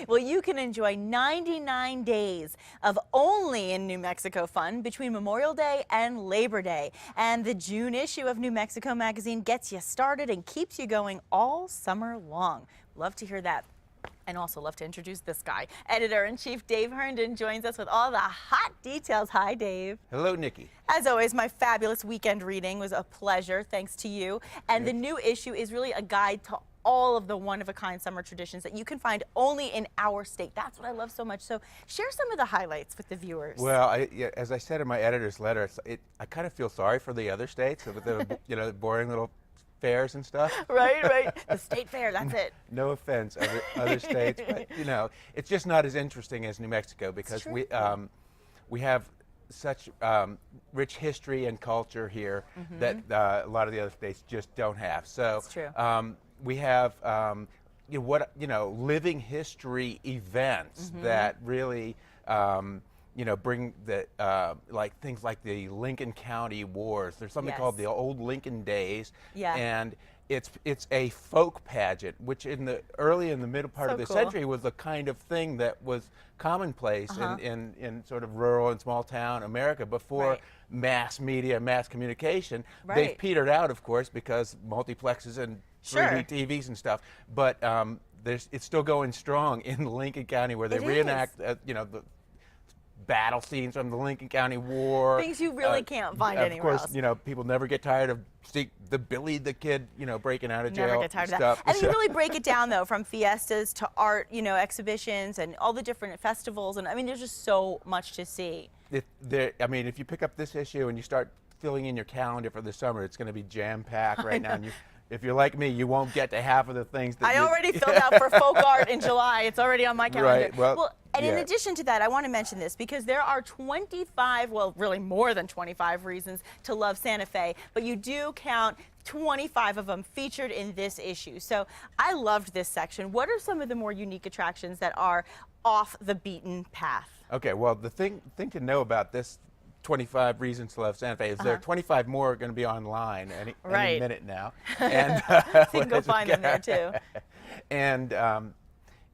Well, you can enjoy 99 days of only in New Mexico fun between Memorial Day and Labor Day. And the June issue of New Mexico Magazine gets you started and keeps you going all summer long. Love to hear that. And also love to introduce this guy. Editor-in-Chief Dave Herndon joins us with all the hot details. Hi, Dave. Hello, Nikki. As always, my fabulous weekend reading was a pleasure, thanks to you. And the new issue is really a guide to all of the one-of-a-kind summer traditions that you can find only in our state. That's what I love so much. So share some of the highlights with the viewers. Well, as I said in my editor's letter, I kind of feel sorry for the other states with the the boring little fairs and stuff. Right. The state fair, that's it. No offense, other states, but it's just not as interesting as New Mexico because we have such rich history and culture here that a lot of the other states just don't have. So that's true. We have living history events that really bring the like things like the Lincoln County Wars. There's something called the Old Lincoln Days, and it's a folk pageant, which in the middle part of the century was the kind of thing that was commonplace in sort of rural and small town America before mass media, mass communication. They've petered out, of course, because multiplexes and 3D TVs and stuff, but it's still going strong in Lincoln County where they reenact the battle scenes from the Lincoln County War. Things you really can't find anywhere else. Of course, people never get tired of seeing the Billy the Kid, breaking out of jail. Never get tired of that. And you really break it down, though, from fiestas to art, exhibitions and all the different festivals. And I mean, there's just so much to see. If you pick up this issue and you start filling in your calendar for the summer, it's going to be jam-packed right now. And if you're like me, you won't get to half of the things that I already filled out for folk art in July. It's already on my calendar. Right. Well, and in addition to that, I want to mention this because there are 25, well, really more than 25 reasons to love Santa Fe, but you do count 25 of them featured in this issue. So I loved this section. What are some of the more unique attractions that are off the beaten path? Okay, well, the thing to know about this 25 reasons to love Santa Fe is there are 25 more going to be online any minute now. And so you can go find them there too.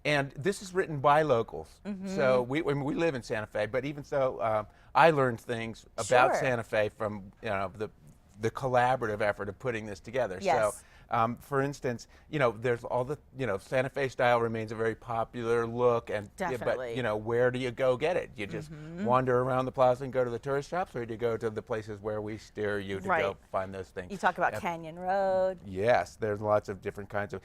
And this is written by locals. So we live in Santa Fe, but even so, I learned things about Santa Fe from the collaborative effort of putting this together. Yes. So, for instance, there's all the, Santa Fe style remains a very popular look, and definitely. But where do you go get it? You just wander around the plaza and go to the tourist shops, or do you go to the places where we steer you to go find those things? You talk about Canyon Road. Yes, there's lots of different kinds of,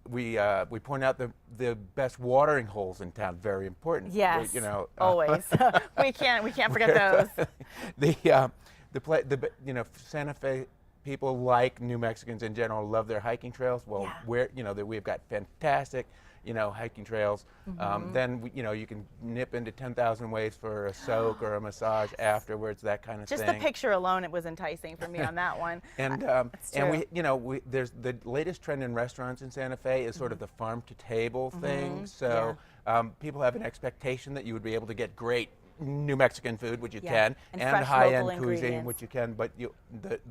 we point out the best watering holes in town, very important. Yes, always. we can't forget those. Santa Fe people, like New Mexicans in general, love their hiking trails. Well, we've got fantastic, hiking trails. Then you can nip into 10,000 ways for a soak or a massage afterwards, that kind of thing. Just the picture alone, it was enticing for me on that one. And there's the latest trend in restaurants in Santa Fe is sort of the farm to table thing. So people have an expectation that you would be able to get great New Mexican food, which you can, and high-end cuisine, which you can. But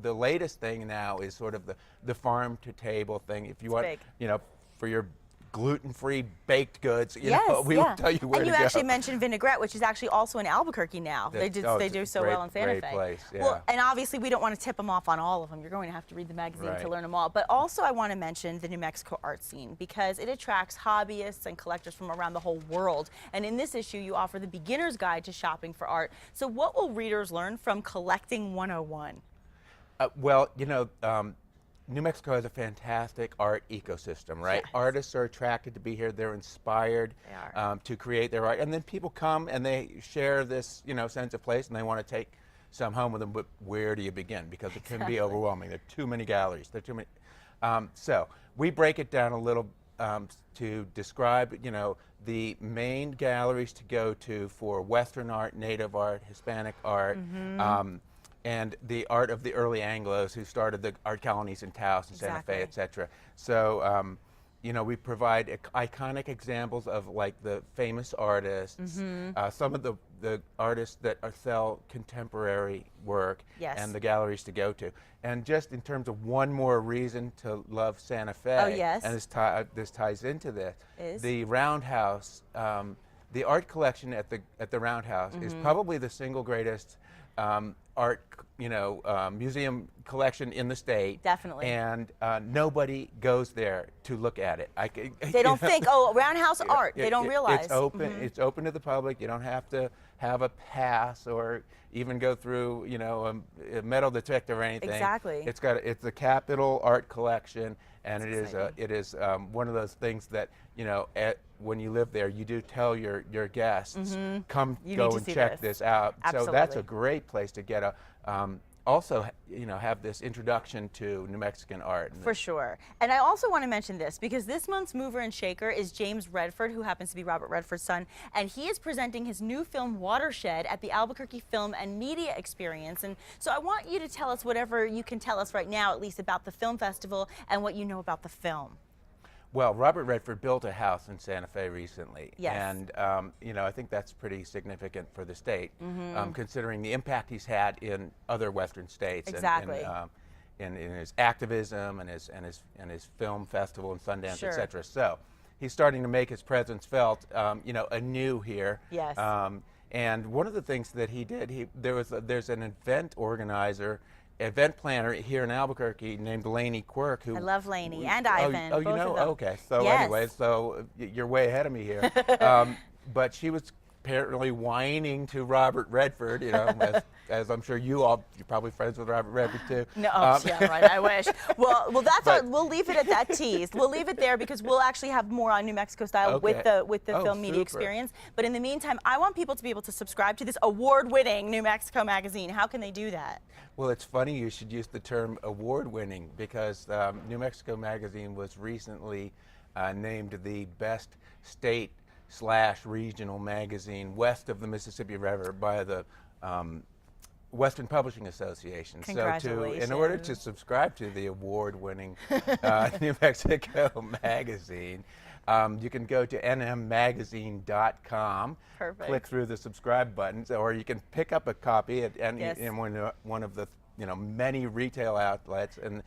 the latest thing now is sort of the farm to table thing. If you want, for your gluten-free baked goods, we will tell you where to go. And you actually mentioned vinaigrette, which is actually also in Albuquerque now. They do so well in Santa Fe. Great place, yeah. Well, and obviously we don't want to tip them off on all of them. You're going to have to read the magazine to learn them all. But also I want to mention the New Mexico art scene because it attracts hobbyists and collectors from around the whole world. And in this issue, you offer the beginner's guide to shopping for art. So what will readers learn from Collecting 101? New Mexico has a fantastic art ecosystem, right? Yes. Artists are attracted to be here. They're inspired to create their art. And then people come and they share this, sense of place, and they want to take some home with them. But where do you begin? Because it can be overwhelming. There are too many galleries. There are too many. So we break it down a little to describe, the main galleries to go to for Western art, Native art, Hispanic art, and the art of the early Anglos who started the art colonies in Taos and Santa Fe, etc. So you know, we provide iconic examples of like the famous artists, some of the artists that sell contemporary work, and the galleries to go to. And just in terms of one more reason to love Santa Fe, and this ties into this, the Roundhouse, the art collection at the Roundhouse is probably the single greatest art, museum collection in the state. Definitely. And nobody goes there to look at it. They don't think, oh, Roundhouse art. They don't realize. It's open. It's open to the public. You don't have to have a pass or even go through, a metal detector or anything. Exactly. It's a Capitol art collection, and it is one of those things that when you live there, you do tell your guests, come go and check this out. Absolutely. So that's a great place to get also, have this introduction to New Mexican art. For sure. And I also want to mention this because this month's mover and shaker is James Redford, who happens to be Robert Redford's son, and he is presenting his new film Watershed at the Albuquerque Film and Media Experience. And so I want you to tell us whatever you can tell us right now, at least about the film festival and what you know about the film. Well, Robert Redford built a house in Santa Fe recently, yes. And I think that's pretty significant for the state, considering the impact he's had in other Western states, exactly. in his activism and his film festival and Sundance, sure. etc. So he's starting to make his presence felt, anew here. Yes. And one of the things that he did, there's an event planner here in Albuquerque named Lainey Quirk. Who I love Lainey and Ivan. Oh, you know? Okay. So yes. anyway, so you're way ahead of me here. But she was apparently whining to Robert Redford, as I'm sure you're probably friends with Robert Redford too. No, yeah, right. I wish. Well, we'll leave it at that tease. We'll leave it there because we'll actually have more on New Mexico Style with the Film Media Experience. But in the meantime, I want people to be able to subscribe to this award-winning New Mexico magazine. How can they do that? Well, it's funny you should use the term award-winning because New Mexico Magazine was recently named the best state/regional magazine west of the Mississippi River by the Western Publishing Association. Congratulations. So in order to subscribe to the award-winning New Mexico Magazine, you can go to nmmagazine.com, click through the subscribe buttons, or you can pick up a copy in one of the many retail outlets and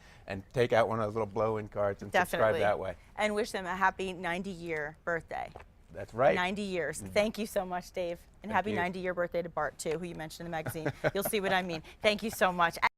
take out one of those little blow-in cards and subscribe that way. And wish them a happy 90-year birthday. That's right. 90 years. Thank you so much, Dave. And happy 90-year birthday to Bart, too, who you mentioned in the magazine. You'll see what I mean. Thank you so much.